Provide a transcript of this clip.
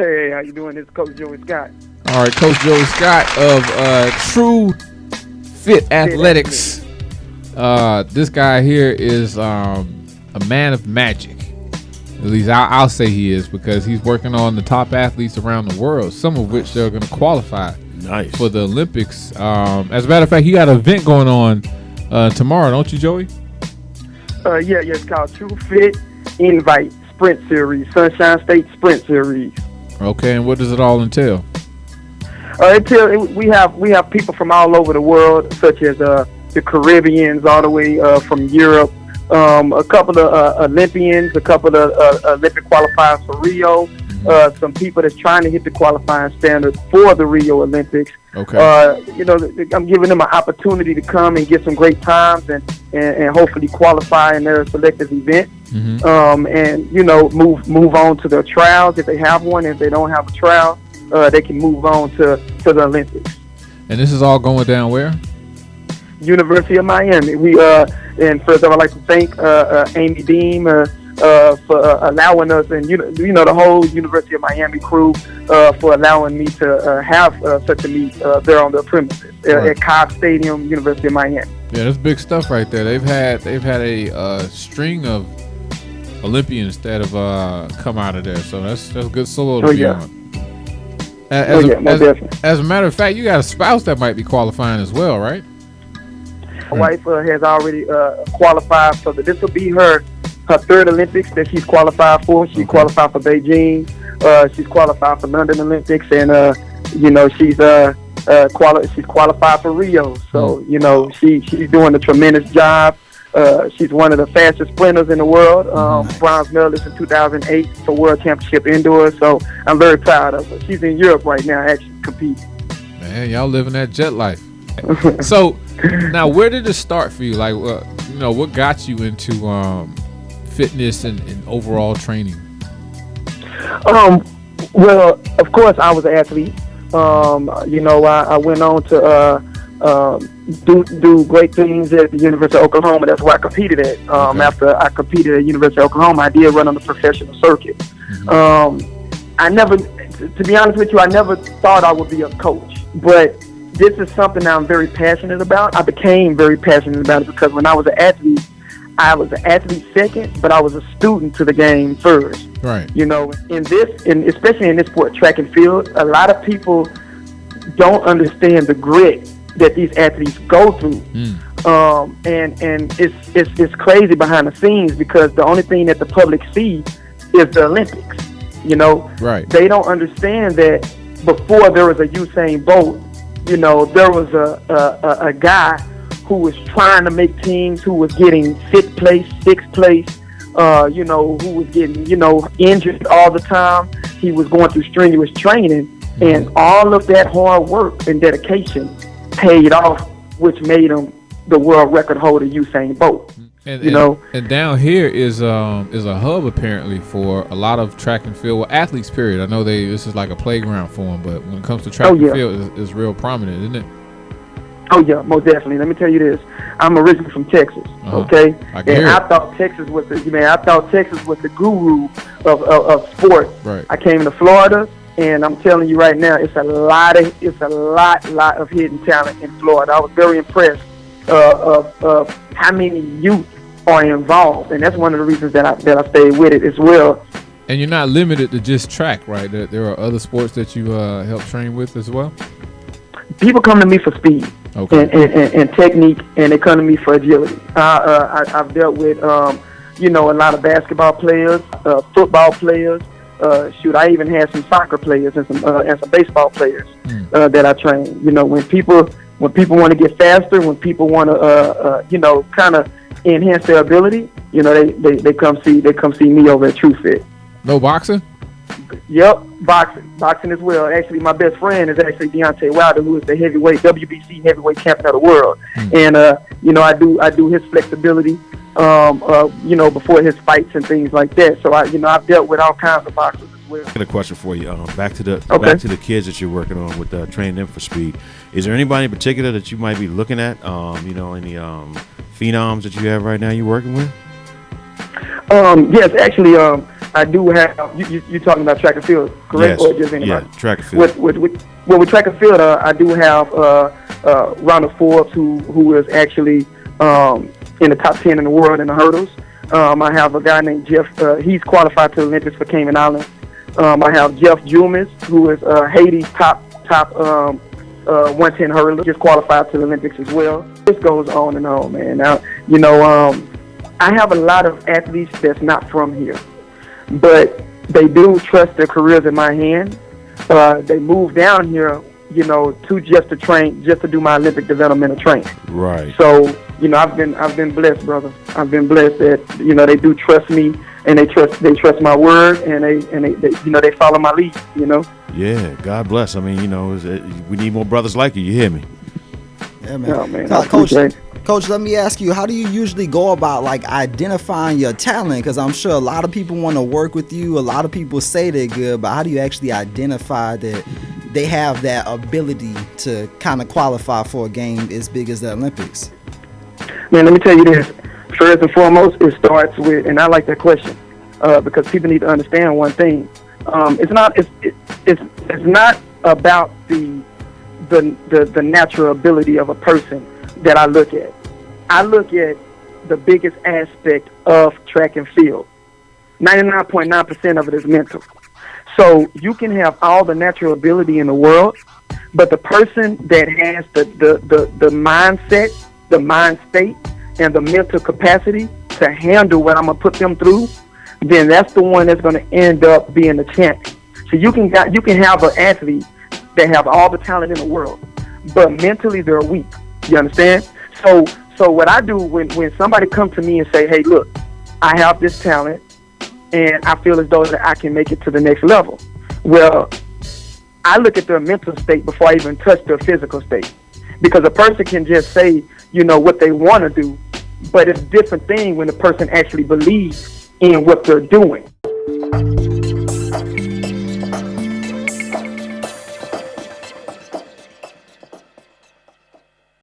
Hey, how you doing? This is Coach Joey Scott. All right, Coach Joey Scott of True Fit Athletics. This guy here is a man of magic. At least I'll say he is, because he's working on the top athletes around the world, some of which they're going to qualify for the Olympics. As a matter of fact, he got an event going on tomorrow, don't you, Joey? Yeah, it's called True Fit Invite Sprint Series, Sunshine State Sprint Series. Okay, and what does it all entail? We have people from all over the world, such as the Caribbeans, all the way from Europe, a couple of Olympians, a couple of Olympic qualifiers for Rio, some people that's trying to hit the qualifying standards for the Rio Olympics. Okay. I'm giving them an opportunity to come and get some great times and hopefully qualify in their selective event. Mm-hmm. And move on to their trials if they have one. If they don't have a trial, they can move on to the Olympics. And this is all going down where? University of Miami. And first I'd like to thank Amy Deem for allowing us, and the whole University of Miami crew for allowing me to have such a meet there on their premises at Cobb Stadium, University of Miami. Yeah, that's big stuff right there. They've had a string of Olympians that have come out of there, so that's good solo to be on. As a matter of fact, you got a spouse that might be qualifying as well, right? My wife has already qualified, so this will be her third Olympics that she's qualified for. She qualified for Beijing. She's qualified for London Olympics, and she's qualified for Rio. So she's doing a tremendous job. She's one of the fastest sprinters in the world. Bronze medalist in 2008 for World Championship Indoors. So I'm very proud of her. She's in Europe right now, actually competing. Man, y'all living that jet life. So now, where did it start for you? Like, what got you into fitness and overall training? Well, of course, I was an athlete. I went on to do great things at the University of Oklahoma. That's where I competed at. After I competed at University of Oklahoma, I did run on the professional circuit. I never, to be honest with you, I never thought I would be a coach. But this is something that I'm very passionate about. I became very passionate about it because when I was an athlete second, but I was a student to the game first. Right. Especially in this sport, track and field, a lot of people don't understand the grit that these athletes go through. And it's crazy behind the scenes because the only thing that the public sees is the Olympics. Right. They don't understand that before there was a Usain Bolt, there was a guy who was trying to make teams, who was getting fifth place, sixth place, who was getting, injured all the time. He was going through strenuous training, and all of that hard work and dedication paid off, which made him the world record holder, Usain Bolt. And down here is a hub apparently for a lot of track and field, athletes. Period. I know this is like a playground for them, but when it comes to track and field, it's real prominent, isn't it? Oh yeah, most definitely. Let me tell you this: I'm originally from Texas, okay, and I thought Texas was the guru of sport. Right. I came to Florida, and I'm telling you right now, it's a lot of hidden talent in Florida. I was very impressed of how many youth are involved, and that's one of the reasons that I stayed with it as well. And you're not limited to just track, right? There are other sports that you help train with as well. People come to me for speed and technique, and they come to me for agility. I've dealt with a lot of basketball players, football players. I even had some soccer players and some baseball players that I train. When people want to get faster, when people want to kind of enhance their ability, they come see me over at True Fit. No boxing? Yep, boxing as well. Actually, my best friend is actually Deontay Wilder, who is the WBC heavyweight champion of the world. And I do his flexibility, before his fights and things like that. So I've dealt with all kinds of boxers as well. I got a question for you. Back to the kids that you're working on with training them for speed. Is there anybody in particular that you might be looking at? Any phenoms that you have right now you're working with? Yes, actually, I do have. You talking about track and field, correct? Yes. Or just anybody? Yeah, track and field. With track and field, I do have Ronald Forbes, who is actually in the top 10 in the world in the hurdles. I have a guy named Jeff. He's qualified to the Olympics for Cayman Islands. I have Jeff Jumis, who is Haiti's top 110 hurdler, just qualified to the Olympics as well. This goes on and on, man. Now, I have a lot of athletes that's not from here, but they do trust their careers in my hand. They move down here, just to train, just to do my Olympic developmental training. Right. So, I've been blessed, brother. I've been blessed that they do trust me, and they trust my word, and they follow my lead. Yeah, God bless. I mean, we need more brothers like you. You hear me? Yeah, man. Oh, man, Coach, let me ask you, how do you usually go about identifying your talent? Because I'm sure a lot of people want to work with you. A lot of people say they're good, but how do you actually identify that they have that ability to kind of qualify for a game as big as the Olympics? Man, let me tell you this. First and foremost, it starts with, and I like that question because people need to understand one thing. It's not about the natural ability of a person that I look at. I look at the biggest aspect of track and field. 99.9% of it is mental. So you can have all the natural ability in the world, but the person that has the mindset, the mind state, and the mental capacity to handle what I'm gonna put them through, then that's the one that's gonna end up being the champion. So you can have an athlete that have all the talent in the world, but mentally they're weak. You understand? So what I do when somebody comes to me and say, hey, look, I have this talent and I feel as though that I can make it to the next level. Well, I look at their mental state before I even touch their physical state. Because a person can just say, what they want to do, but it's a different thing when the person actually believes in what they're doing.